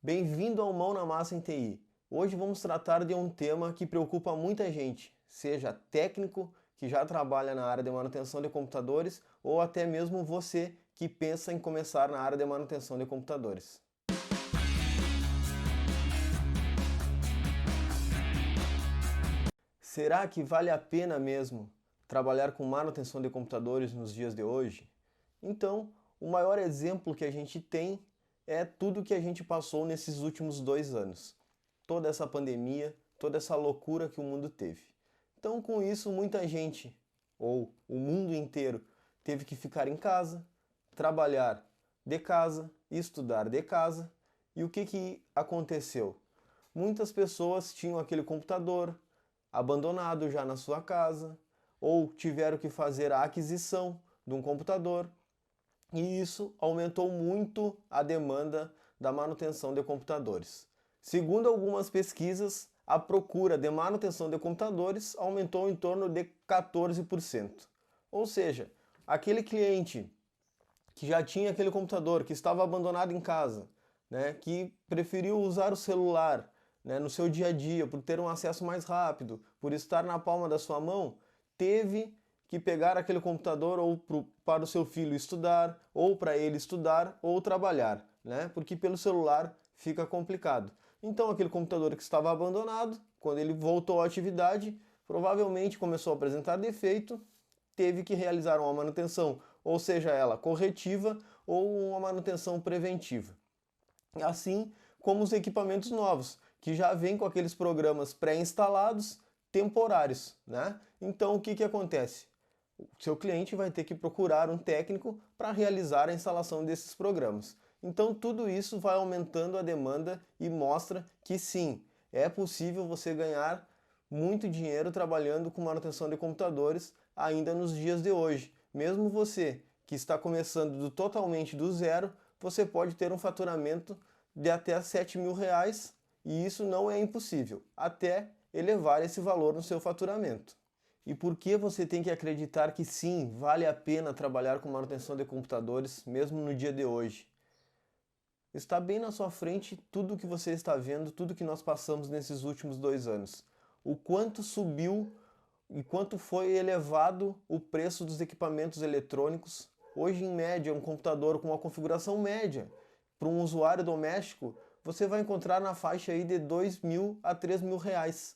Bem-vindo ao Mão na Massa em TI. Hoje vamos tratar de um tema que preocupa muita gente, seja técnico que já trabalha na área de manutenção de computadores ou até mesmo você que pensa em começar na área de manutenção de computadores. Será que vale a pena mesmo trabalhar com manutenção de computadores nos dias de hoje? Então, o maior exemplo que a gente tem é tudo que a gente passou nesses últimos 2 anos. Toda essa pandemia, toda essa loucura que o mundo teve. Então, com isso, muita gente, ou o mundo inteiro, teve que ficar em casa, trabalhar de casa, estudar de casa. E o que aconteceu? Muitas pessoas tinham aquele computador abandonado já na sua casa, ou tiveram que fazer a aquisição de um computador, e isso aumentou muito a demanda da manutenção de computadores. Segundo algumas pesquisas, a procura de manutenção de computadores aumentou em torno de 14%. Ou seja, aquele cliente que já tinha aquele computador, que estava abandonado em casa, que preferiu usar o celular no seu dia a dia, por ter um acesso mais rápido, por estar na palma da sua mão, teve que pegar aquele computador ou para o seu filho estudar, ou para ele estudar, ou trabalhar, porque pelo celular fica complicado. Então aquele computador que estava abandonado, quando ele voltou à atividade, provavelmente começou a apresentar defeito, teve que realizar uma manutenção, ou seja ela corretiva ou uma manutenção preventiva. Assim como os equipamentos novos, que já vêm com aqueles programas pré-instalados temporários, Então o que acontece? O seu cliente vai ter que procurar um técnico para realizar a instalação desses programas. Então tudo isso vai aumentando a demanda e mostra que sim, é possível você ganhar muito dinheiro trabalhando com manutenção de computadores ainda nos dias de hoje. Mesmo você que está começando totalmente do zero, você pode ter um faturamento de até R$7.000 e isso não é impossível, até elevar esse valor no seu faturamento. E por que você tem que acreditar que sim, vale a pena trabalhar com manutenção de computadores, mesmo no dia de hoje? Está bem na sua frente tudo o que você está vendo, tudo que nós passamos nesses últimos 2 anos. O quanto subiu e quanto foi elevado o preço dos equipamentos eletrônicos. Hoje, em média, um computador com uma configuração média, para um usuário doméstico, você vai encontrar na faixa aí de R$2.000 a R$3.000.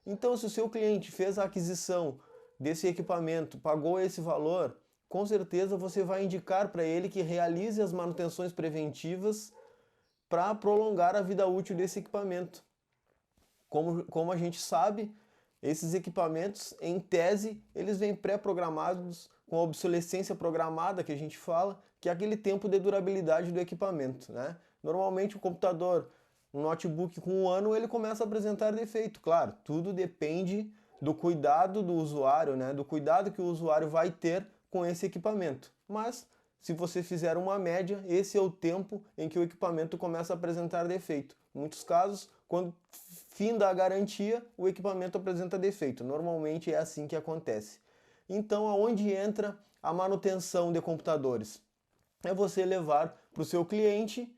Então, se o seu cliente fez a aquisição desse equipamento, pagou esse valor, com certeza você vai indicar para ele que realize as manutenções preventivas para prolongar a vida útil desse equipamento. Como a gente sabe, esses equipamentos, em tese, eles vêm pré-programados com a obsolescência programada, que a gente fala, que é aquele tempo de durabilidade do equipamento. Normalmente o computador, um notebook com 1 ano, ele começa a apresentar defeito. Claro, tudo depende do cuidado do usuário, do cuidado que o usuário vai ter com esse equipamento. Mas, se você fizer uma média, esse é o tempo em que o equipamento começa a apresentar defeito. Em muitos casos, quando finda a garantia, o equipamento apresenta defeito. Normalmente é assim que acontece. Então, aonde entra a manutenção de computadores? É você levar para o seu cliente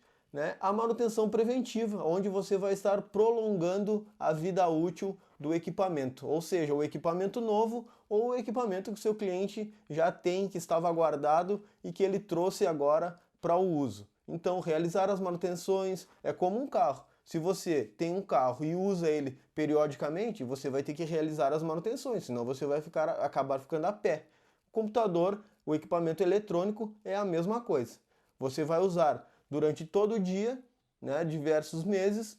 a manutenção preventiva, onde você vai estar prolongando a vida útil do equipamento, ou seja, o equipamento novo ou o equipamento que o seu cliente já tem, que estava guardado e que ele trouxe agora para o uso. Então, realizar as manutenções é como um carro. Se você tem um carro e usa ele periodicamente, você vai ter que realizar as manutenções, senão você vai acabar ficando a pé. O computador, o equipamento eletrônico é a mesma coisa. Você vai usar durante todo o dia, diversos meses,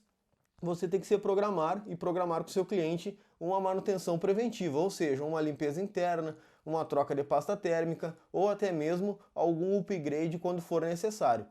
você tem que se programar e programar com o seu cliente uma manutenção preventiva, ou seja, uma limpeza interna, uma troca de pasta térmica ou até mesmo algum upgrade quando for necessário.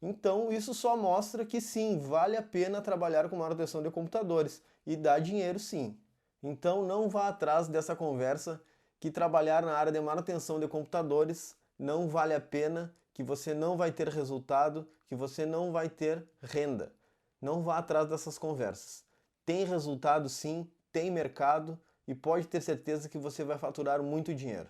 Então isso só mostra que sim, vale a pena trabalhar com manutenção de computadores e dá dinheiro sim. Então não vá atrás dessa conversa que trabalhar na área de manutenção de computadores não vale a pena, que você não vai ter resultado, que você não vai ter renda. Não vá atrás dessas conversas. Tem resultado sim, tem mercado e pode ter certeza que você vai faturar muito dinheiro.